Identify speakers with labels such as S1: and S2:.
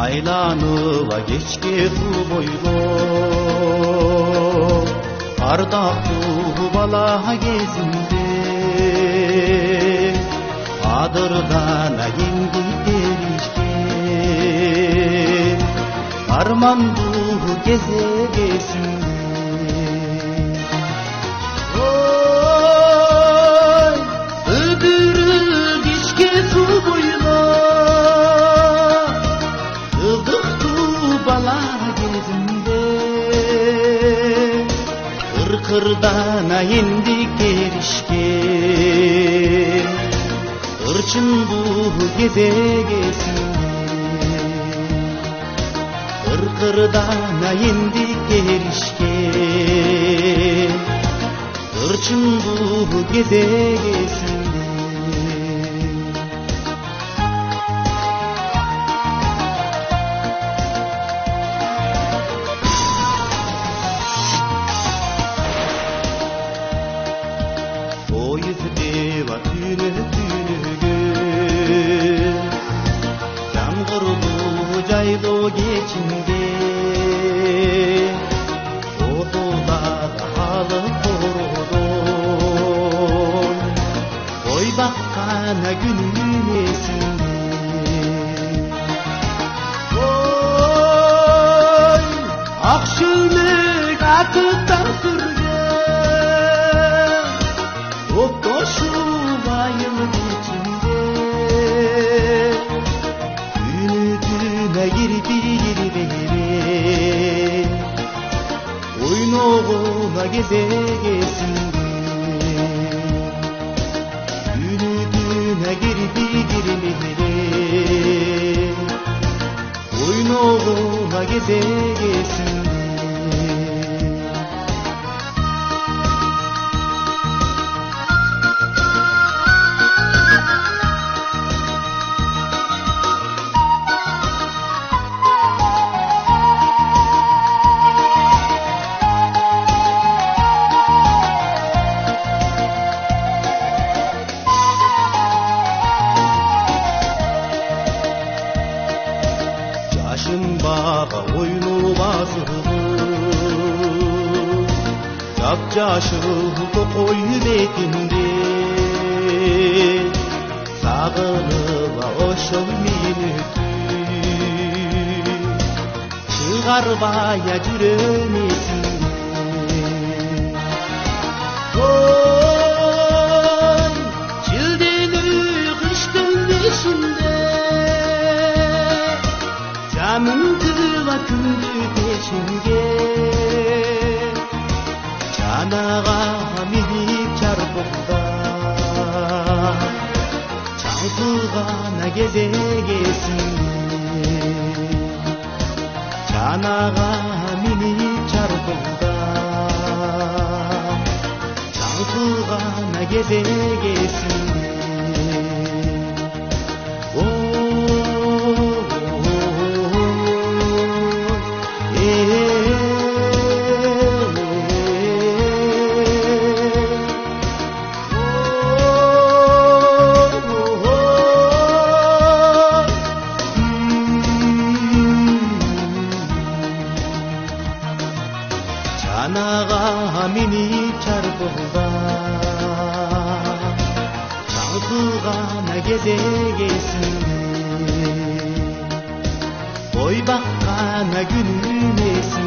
S1: айланып кечке суу бойло ардактуу бала кезимде адырган энди теришке армандуу кезегесиңде ой өдүрүп кечке суу бойло ылдыктуу бала кезимде ыркырдан энди керишке ырчындуу кезегесиңде ыркырдан энди керишке ырчындуу кезегесиңде поездева түнөгө жамгырлуу жайлоо кечинде отулар алып бородон кой баккан күнүм эсимде ой ак шөлмөк атыктан сүргөн оптошуп айыл кечинде күнү кирбей ойногуна кезегесиңде күнү кирбей ойногуна кезегесиңде бага ойнуп азырып жапжашыл кокой бетинде сагынып ошол мүнөттү чыгарбай жүрөм эсимде ой жылденүү кыштын бешинде Camıntıva kündü peşimge Canağa minip çarpıqda Çankılğana gezegesinде Canağa minip çarpıqda Çankılğana gezegesinде Чанага минип чарпыгда чаңкылгана кезегесиңде ой баккана күнүм эсимде